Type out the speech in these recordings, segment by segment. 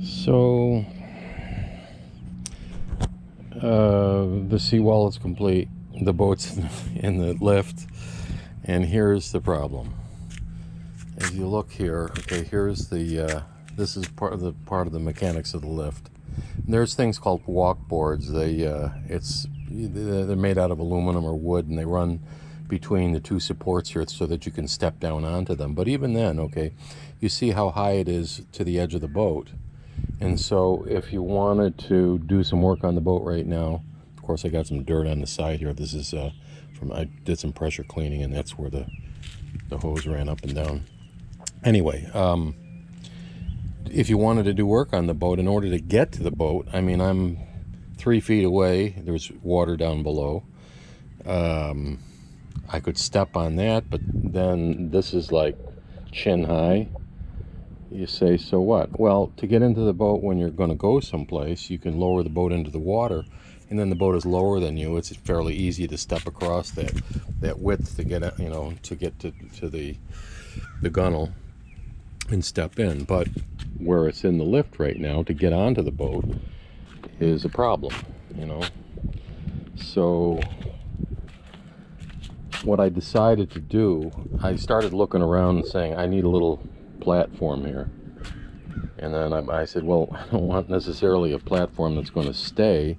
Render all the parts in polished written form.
So the seawall is complete, the boat's in the lift, and here's the problem. As you look here, okay, here's the this is part of the mechanics of the lift. And there's things called walk boards. They're made out of aluminum or wood, and they run between the two supports here so that you can step down onto them. But even then, okay, you see how high it is to the edge of the boat. And so if you wanted to do some work on the boat right now, of course I got some dirt on the side here. This is I did some pressure cleaning, and that's where the hose ran up and down. Anyway, if you wanted to do work on the boat, in order to get to the boat, I mean, I'm 3 feet away. There's water down below. I could step on that, but then this is like chin high. You say, so what? Well, to get into the boat when you're going to go someplace, you can lower the boat into the water, and then the boat is lower than you. It's fairly easy to step across that width to get, to get to the gunnel and step in. But where it's in the lift right now, to get onto the boat is a problem, So what I decided to do, I started looking around and saying, I need a little platform here. And then I said, well, I don't want necessarily a platform that's going to stay,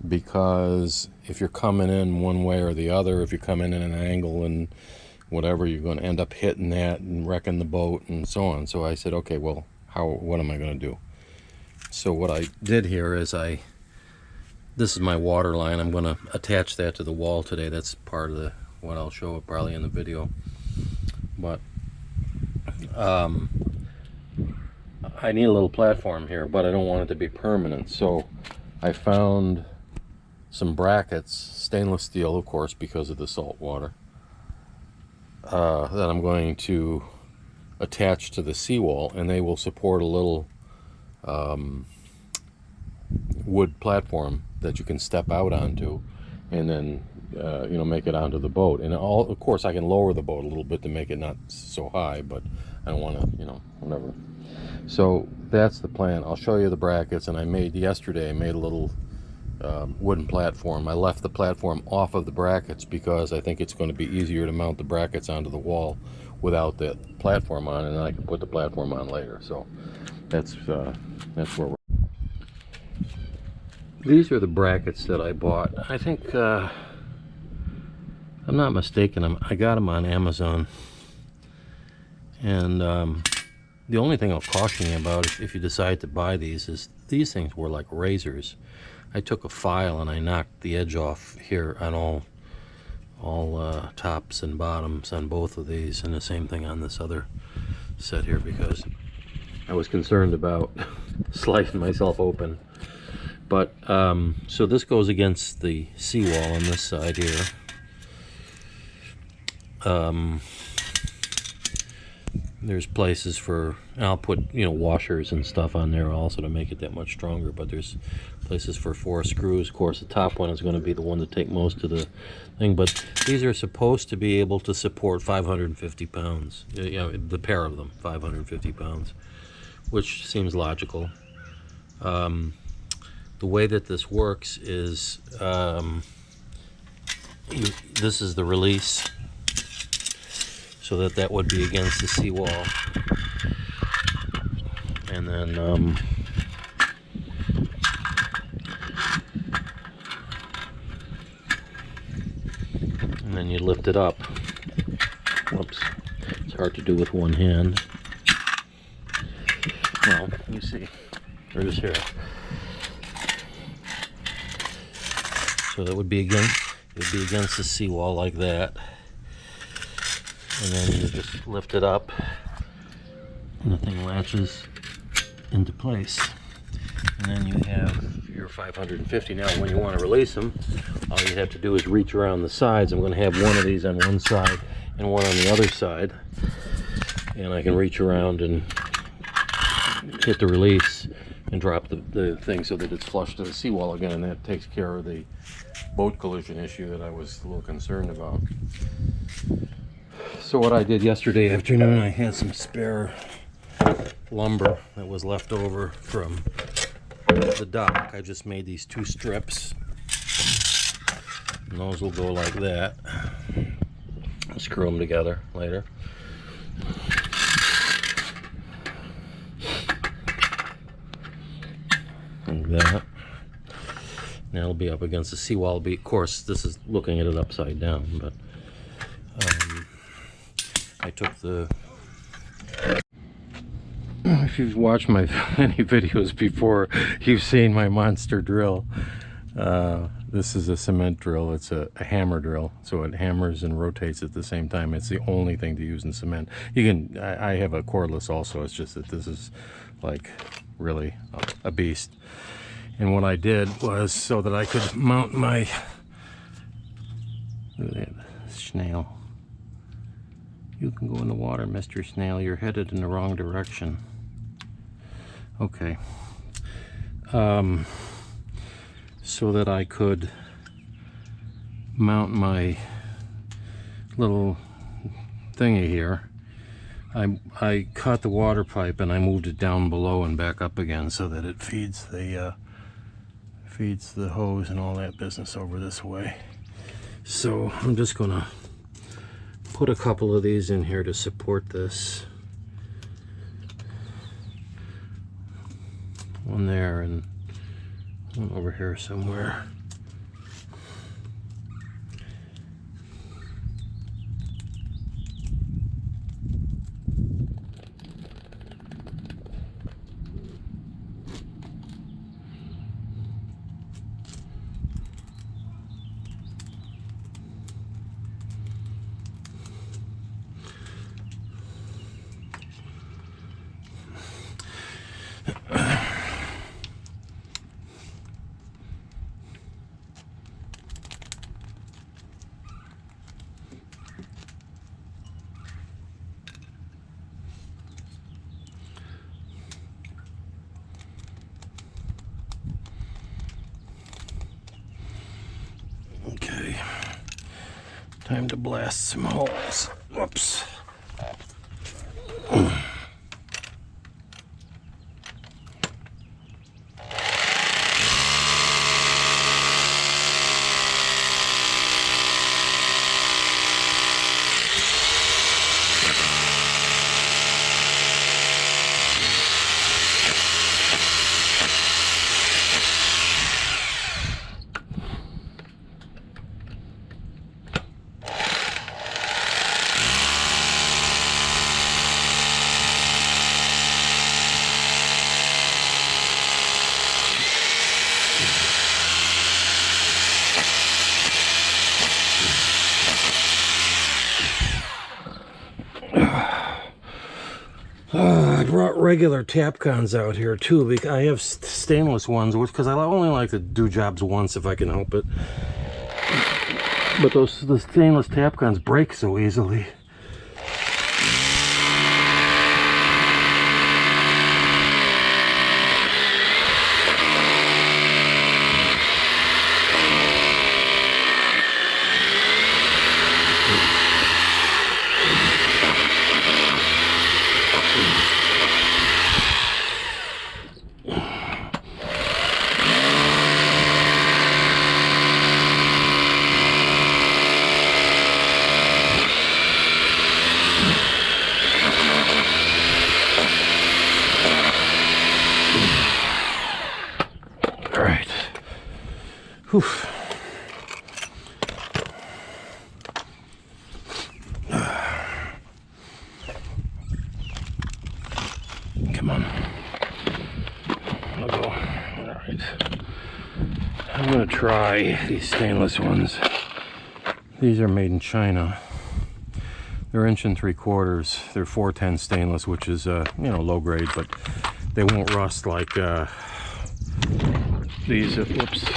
because if you're coming in one way or the other, if you're coming in an angle and whatever, you're going to end up hitting that and wrecking the boat and so on. So I said, okay, well, what am I going to do? So what I did here is this is my water line. I'm going to attach that to the wall today. That's part of what I'll show probably in the video. But I need a little platform here, but I don't want it to be permanent. So I found some brackets, stainless steel, of course, because of the salt water, that I'm going to attach to the seawall, and they will support a little wood platform that you can step out onto, and then make it onto the boat. And of course I can lower the boat a little bit to make it not so high, but I don't want to, whatever. So that's the plan. I'll show you the brackets. And I made a little wooden platform. I left the platform off of the brackets because I think it's going to be easier to mount the brackets onto the wall without that platform on, and then I can put the platform on later. So that's where we're. These are the brackets that I bought. I think, I'm not mistaken, I got them on Amazon. And the only thing I'll caution you about if you decide to buy these is these things were like razors. I took a file and I knocked the edge off here on all tops and bottoms on both of these, and the same thing on this other set here, because I was concerned about slicing myself open. But so this goes against the seawall on this side here. There's places for, and I'll put washers and stuff on there also to make it that much stronger, but there's places for 4 screws. Of course the top one is going to be the one to take most of the thing, but these are supposed to be able to support 550 pounds, the pair of them, 550 pounds, which seems logical. The way that this works is this is the release, so that would be against the seawall, and then you lift it up. Whoops, it's hard to do with one hand. Well, you see, there's here. So that would be against the seawall like that, and then you just lift it up, and the thing latches into place, and then you have your 550. Now, when you want to release them, all you have to do is reach around the sides. I'm going to have one of these on one side and one on the other side, and I can reach around and hit the release and drop the thing so that it's flush to the seawall again, and that takes care of the boat collision issue that I was a little concerned about. So what I did yesterday afternoon, I had some spare lumber that was left over from the dock. I just made these 2 strips, and those will go like that. I'll screw them together later. Like that. Now it'll be up against the seawall. Of course, this is looking at it upside down, but I took the... If you've watched my any videos before, you've seen my monster drill. This is a cement drill. It's a hammer drill, so it hammers and rotates at the same time. It's the only thing to use in cement. You can. I have a cordless also. It's just that this is like really a beast. And what I did was so that I could mount my... Look at that snail. You can go in the water, Mr. Snail. You're headed in the wrong direction. Okay. So that I could mount my little thingy here, I cut the water pipe and I moved it down below and back up again so that it feeds the hose and all that business over this way. So I'm just gonna put a couple of these in here to support this. One there and one over here somewhere. Okay, time to blast some holes. Whoops. I brought regular tap guns out here too, because I have stainless ones, because I only like to do jobs once if I can help it. But the stainless tap guns break so easily. Whew. Come on. I'll go. All right. I'm going to try these stainless ones. These are made in China. They're 1 3/4 inch. They're 410 stainless, which is you know, low grade, but they won't rust like these. Whoops.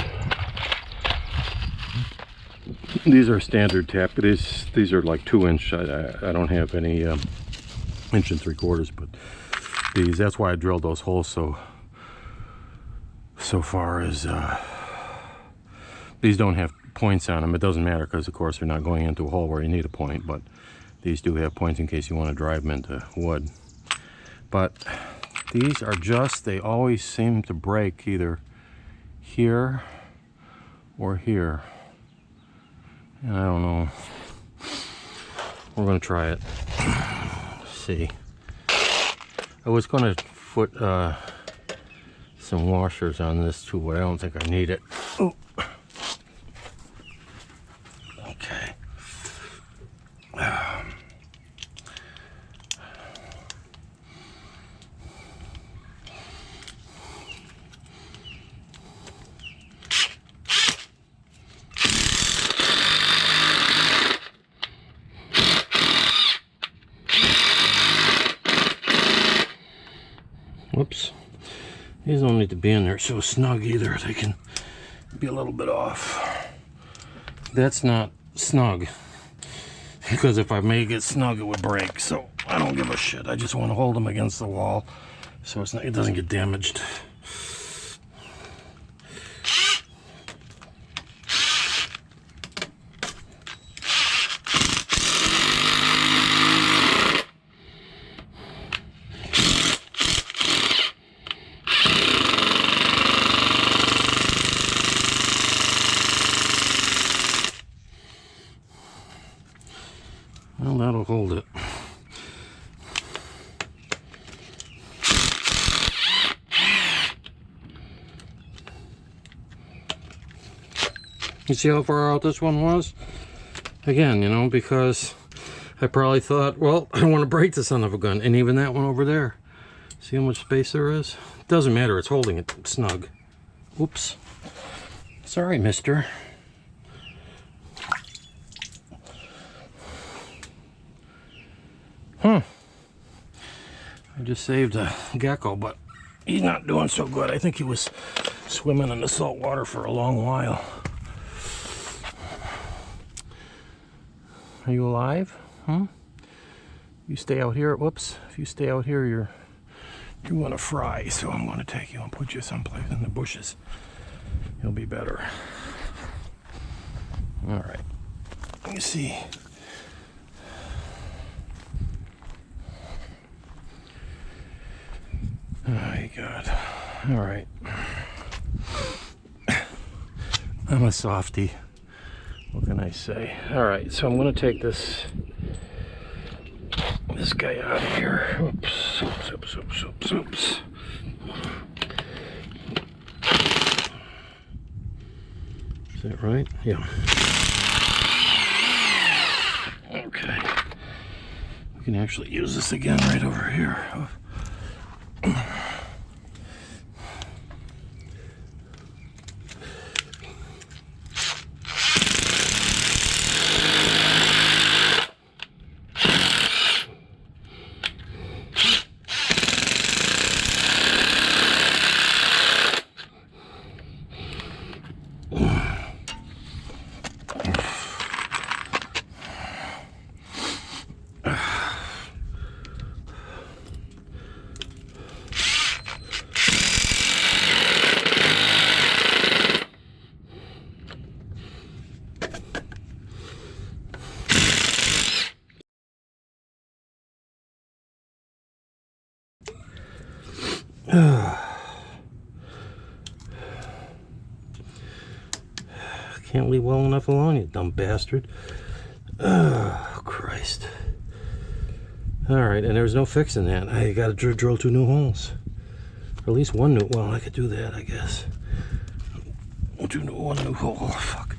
These are standard tap. These are like 2 inch. I don't have any 1 3/4 inch, but these. That's why I drilled those holes so far as these don't have points on them. It doesn't matter because of course they're not going into a hole where you need a point, but these do have points in case you want to drive them into wood. but these are just, they always seem to break either here or here. And I don't know. We're going to try it. See. I was going to put some washers on this too, but I don't think I need it. Ooh. Okay. Whoops. These don't need to be in there so snug either. They can be a little bit off. That's not snug. Because if I make it snug, it would break. So I don't give a shit. I just want to hold them against the wall so it doesn't get damaged. Well, that'll hold it. You see how far out this one was? Again, you know, because I probably thought, well, I don't want to break the son of a gun. And even that one over there. See how much space there is? It doesn't matter, it's holding it snug. Oops. Sorry, mister. I just saved a gecko, but he's not doing so good. I think he was swimming in the salt water for a long while. Are you alive? Huh? You stay out here. Whoops. If you stay out here, you're gonna fry. So I'm gonna take you and put you someplace in the bushes. You'll be better. All right. Let me see. Oh my God. All right. I'm a softie. What can I say? All right, so I'm going to take this guy out of here. Oops, oops, oops, oops, oops, oops. Is that right? Yeah. Okay. We can actually use this again right over here. Can't leave well enough alone, you dumb bastard. Oh, Christ. Alright, and there's no fixing that. I gotta drill 2 new holes. Or at least 1 new. Well, I could do that, I guess. 1 new hole. Oh, fuck.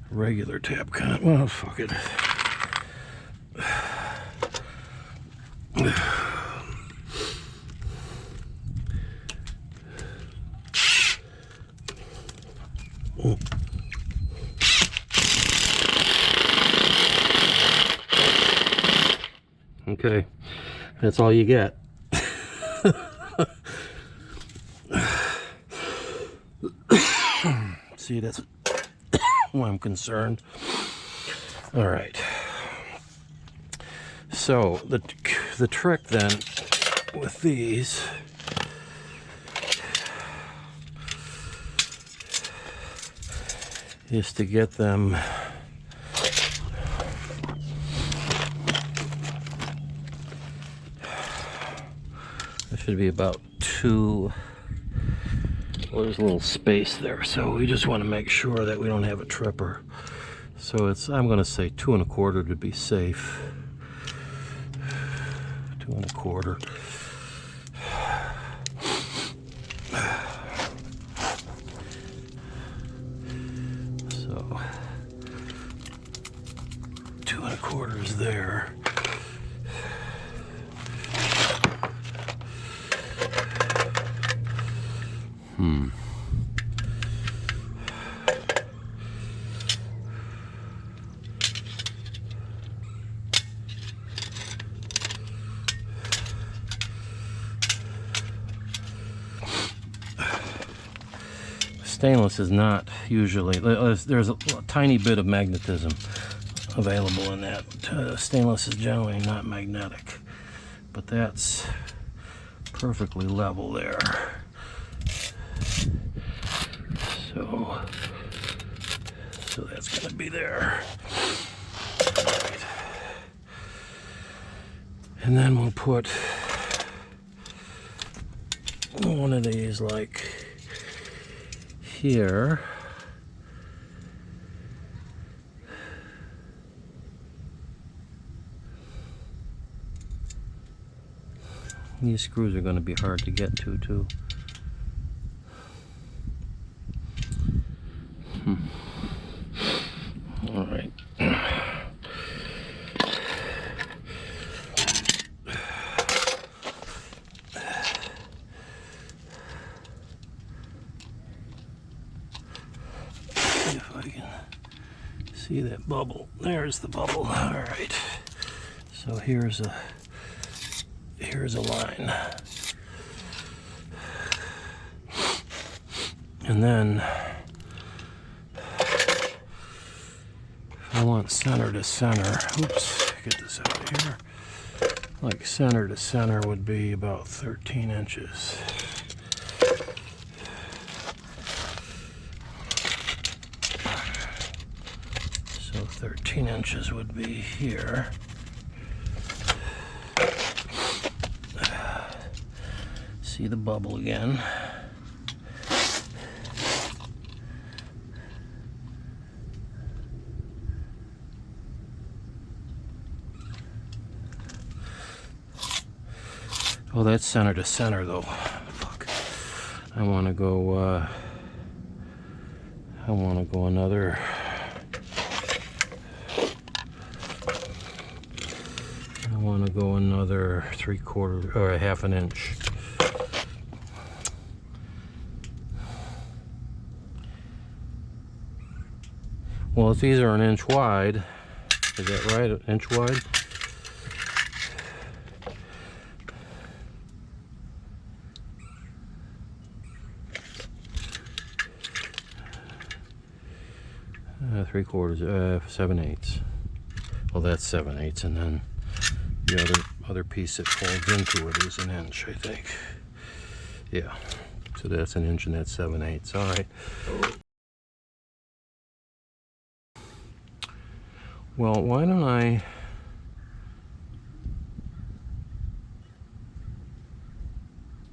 Regular tap con. Well, fuck it. Okay, that's all you get. See, that's why I'm concerned. All right. So the trick then with these is to get them there should be about 2. Well, there's a little space there, so we just want to make sure that we don't have a tripper. So it's, I'm going to say 2 1/4 to be safe. 2 1/4. So 2 1/4 is there. Stainless is not usually, there's a tiny bit of magnetism available in that. Stainless is generally not magnetic, but that's perfectly level there. So that's going to be there. Right. And then we'll put one of these like here. These screws are going to be hard to get to too. All right. If I can see that bubble. There's the bubble. All right. So here's a line. And then I want center to center. Oops, get this out here. Like center to center would be about 13 inches. So 13 inches would be here. See the bubble again. Oh, that's center to center though. Fuck. I want to go another. I want to go another 3/4 or a 1/2 inch. Well, if these are 1 inch wide, is that right? 1 inch wide? Three quarters, 7/8. Well, that's 7/8, and then the other piece that folds into it is 1 inch, I think. Yeah. So that's 1 inch and that's 7/8. All right. Well, why don't I?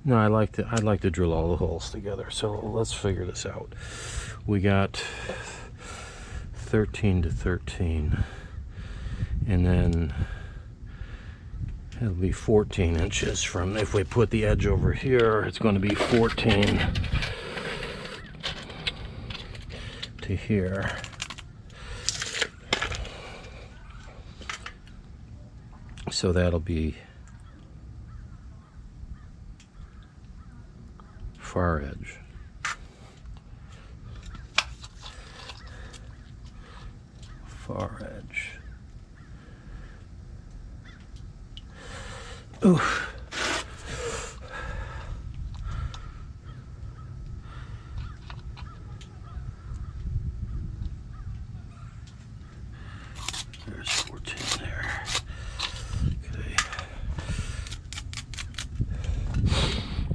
No, I'd like to drill all the holes together. So let's figure this out. We got 13 to 13, and then it'll be 14 inches from, if we put the edge over here, it's going to be 14 to here. So that'll be far edge. Far edge. Oof. There's 14 there. Okay.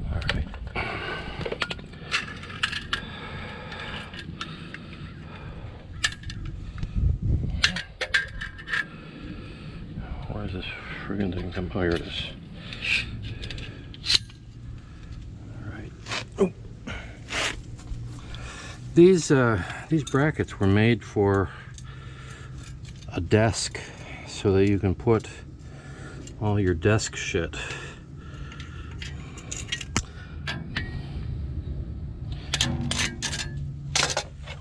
All right. Why is this friggin' thing come? Oh, here it is. All right. Oh. These brackets were made for a desk so that you can put all your desk shit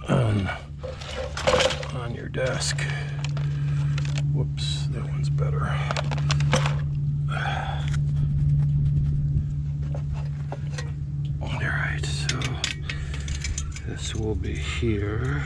on your desk. Whoops, that one's better. Alright, so this will be here.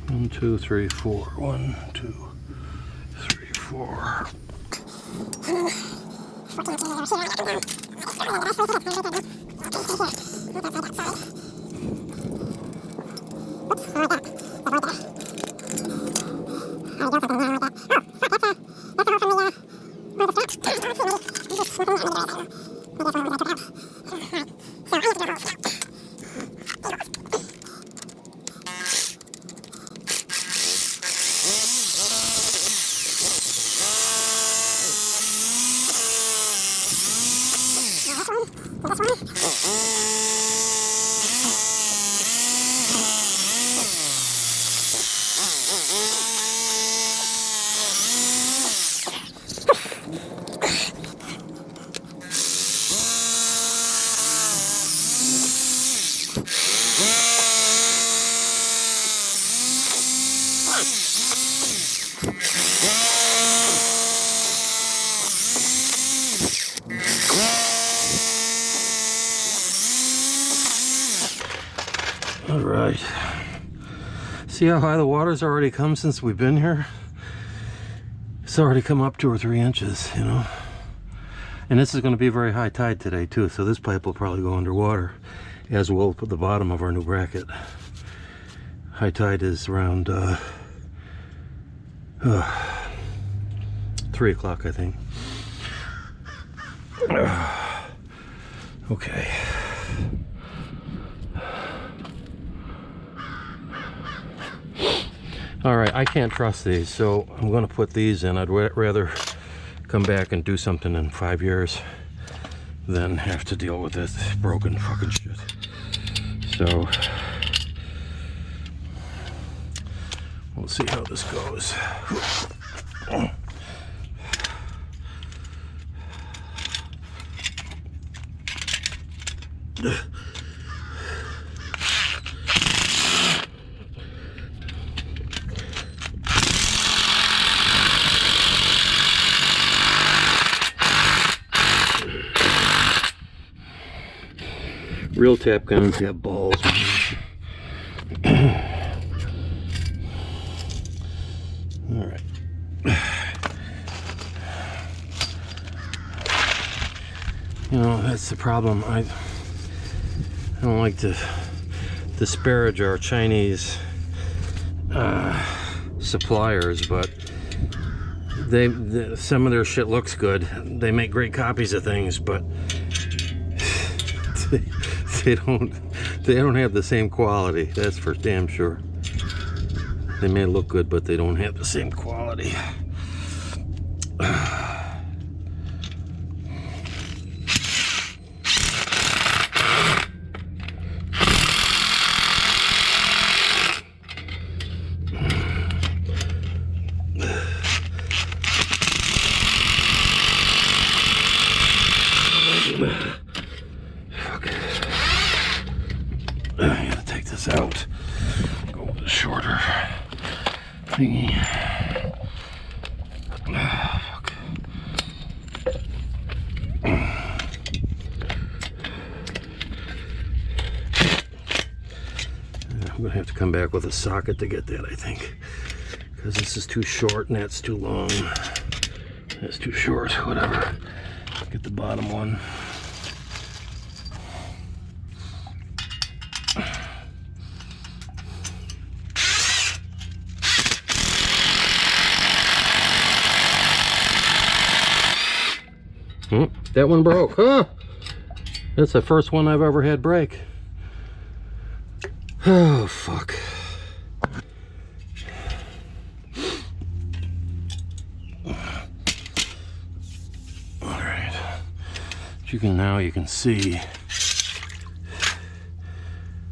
One, two, three, four. 1, 2, 3, 4. All right. See how high the water's already come since we've been here? It's already come up 2 or 3 inches, you know. And this is going to be a very high tide today too, so this pipe will probably go underwater, as will the bottom of our new bracket. High tide is around 3 o'clock, I think. Okay. All right, I can't trust these, so I'm going to put these in. I'd rather come back and do something in 5 years than have to deal with this broken fucking shit. So we'll see how this goes. Real tap guns have balls. All right. You know, that's the problem. I don't like to disparage our Chinese suppliers, but some of their shit looks good. They make great copies of things, but they don't have the same quality. That's for damn sure. They may look good, but they don't have the same quality. this out. Go with the shorter thingy. Fuck. I'm gonna have to come back with a socket to get that, I think, because this is too short and that's too long. That's too short, whatever. Get the bottom one. That one broke, huh? That's the first one I've ever had break. Oh, fuck. Alright. You can see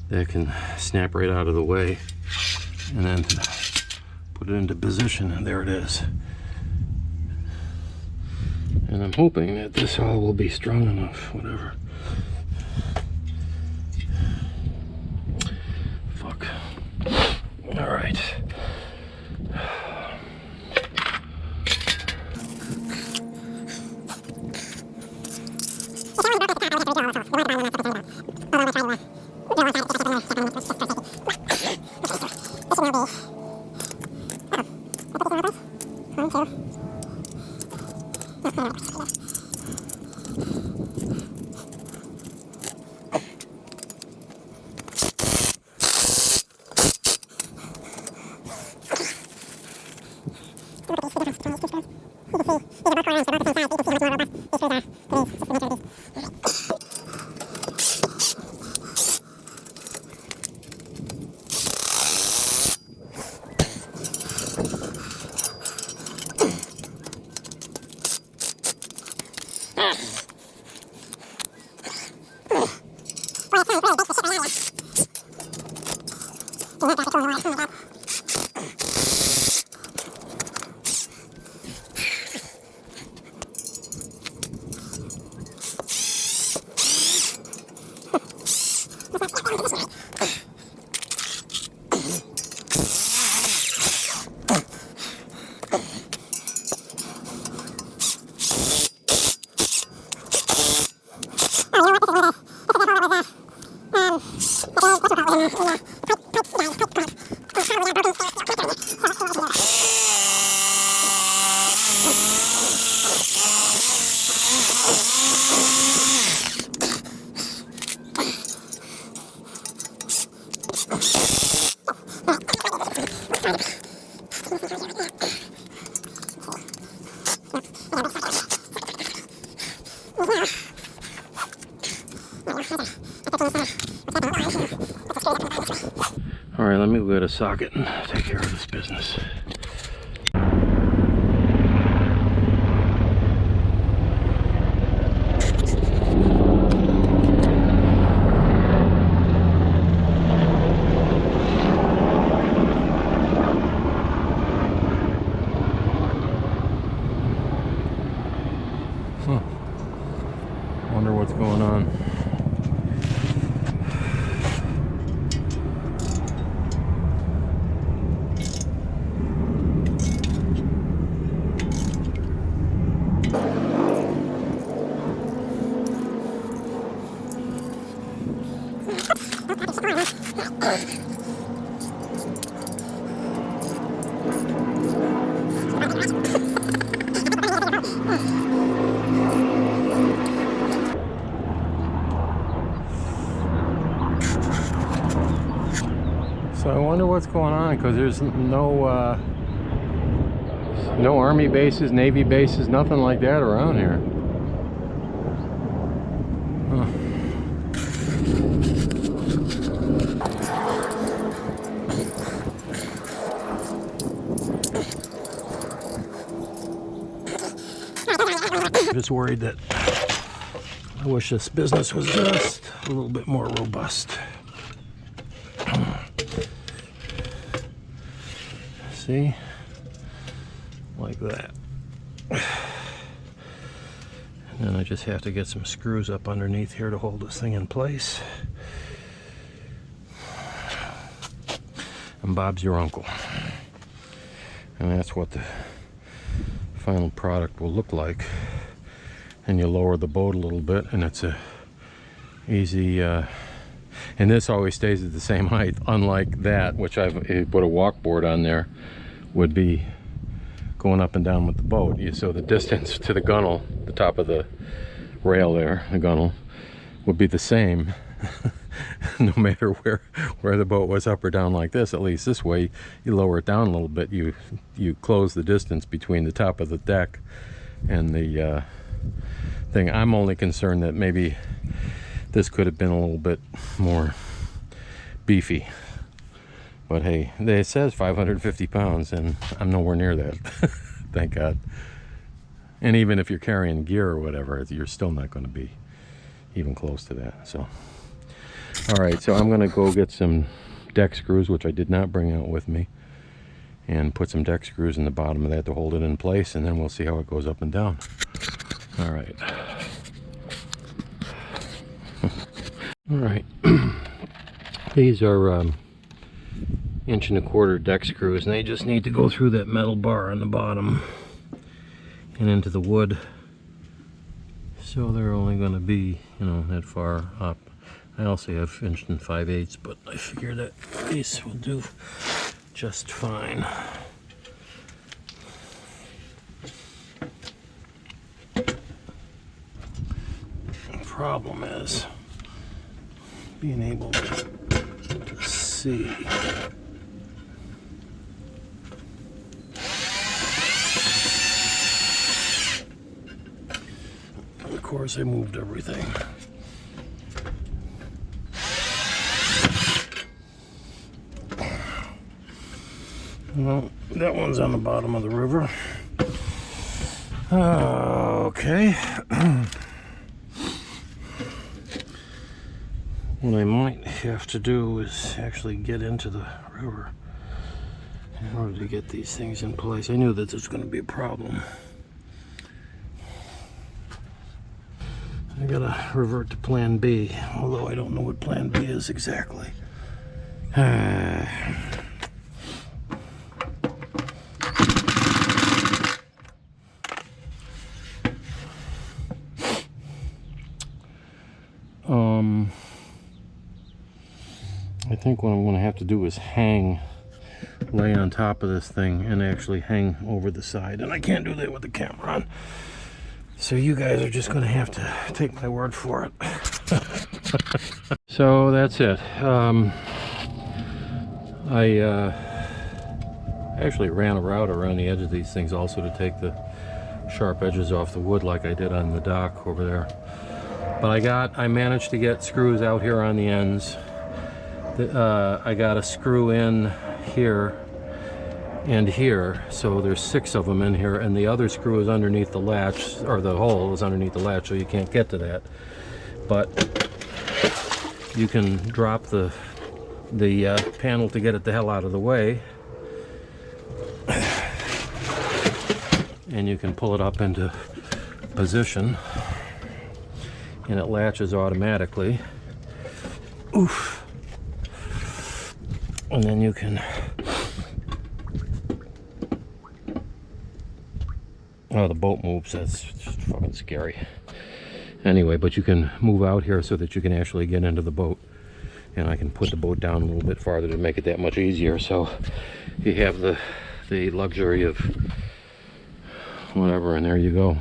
that can snap right out of the way and then put it into position, and there it is. And I'm hoping that this all will be strong enough, whatever. Fuck. All right. All right, let me go get a socket and take care of this business. Wonder what's going on. So I wonder what's going on, because there's no Army bases, Navy bases, nothing like that around here. I'm just worried that I wish this business was just a little bit more robust. See? Like that. And then I just have to get some screws up underneath here to hold this thing in place. and Bob's your uncle. And that's what the final product will look like. And you lower the boat a little bit, and it's a easy, and this always stays at the same height, unlike that, which I've put a walk board on there, would be going up and down with the boat. So the distance to the gunnel, the top of the rail there, the gunnel, would be the same no matter where the boat was, up or down like this. At least this way, you lower it down a little bit, you close the distance between the top of the deck and the thing. I'm only concerned that maybe this could have been a little bit more beefy. But hey, it says 550 pounds, and I'm nowhere near that. Thank God. And even if you're carrying gear or whatever, you're still not going to be even close to that. So, all right, so I'm going to go get some deck screws, which I did not bring out with me, and put some deck screws in the bottom of that to hold it in place, and then we'll see how it goes up and down. All right. All right. These are 1¼ inch deck screws, and they just need to go through that metal bar on the bottom and into the wood. So they're only going to be, you know, that far up. I also have 1 5/8", but I figure that these will do just fine. The problem is being able to see. Of course, I moved everything. Well, that one's on the bottom of the river. Okay. What I might have to do is actually get into the river in order to get these things in place. I knew that this was going to be a problem. I gotta revert to plan B, although I don't know what plan B is exactly. I think what I'm going to have to do is lay on top of this thing and actually hang over the side, and I can't do that with the camera on. So you guys are just going to have to take my word for it. So that's it. I actually ran a route around the edge of these things also to take the sharp edges off the wood like I did on the dock over there. But I managed to get screws out here on the ends. I got a screw in here and here, so there's 6 of them in here, and the other screw is underneath the latch, or the hole is underneath the latch, so you can't get to that. But you can drop the panel to get it the hell out of the way, and you can pull it up into position, and it latches automatically. Oof. And then you can, oh, the boat moves. That's just fucking scary. Anyway, but you can move out here so that you can actually get into the boat, and I can put the boat down a little bit farther to make it that much easier. So you have the luxury of whatever, and there you go.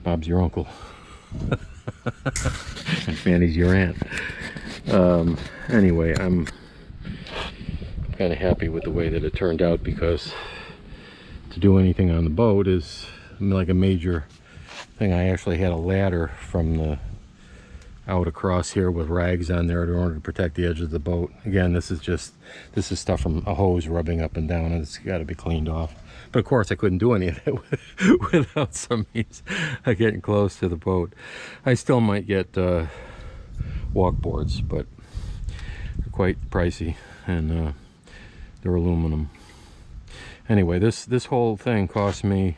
Bob's your uncle. And Fanny's your aunt. Anyway, I'm kind of happy with the way that it turned out, because to do anything on the boat is like a major thing. I actually had a ladder from the out across here with rags on there in order to protect the edge of the boat. Again, this is stuff from a hose rubbing up and down, and it's got to be cleaned off. But of course I couldn't do any of that without some means of getting close to the boat. I still might get walk boards, but they're quite pricey, and they're aluminum. Anyway, this whole thing cost me,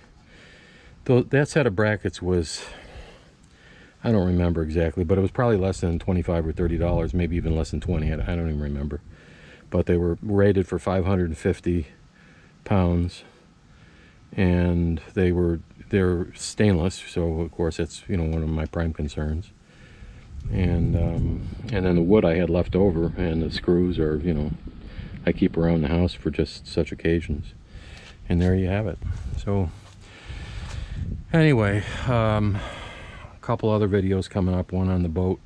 that set of brackets was, I don't remember exactly, but it was probably less than $25 or $30, maybe even less than 20. I don't even remember. but they were rated for 550 pounds, and they're stainless, so of course that's, you know, one of my prime concerns. And then the wood I had left over, and the screws are, you know, I keep around the house for just such occasions. And there you have it. So anyway, a couple other videos coming up, one on the boat,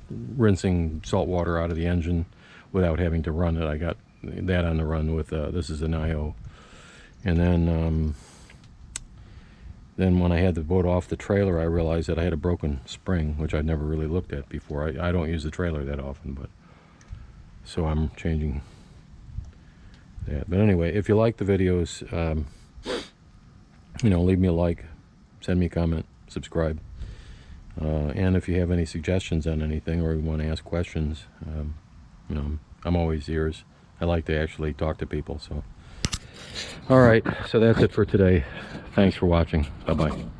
rinsing salt water out of the engine without having to run it. I got that on the run with this is an IO. And then when I had the boat off the trailer, I realized that I had a broken spring, which I'd never really looked at before. I don't use the trailer that often, but so I'm changing that. But anyway, if you like the videos, you know, leave me a like, send me a comment, subscribe, and if you have any suggestions on anything, or you want to ask questions, you know, I'm always ears. I like to actually talk to people. So all right, so that's it for today. Thanks for watching. Bye-bye.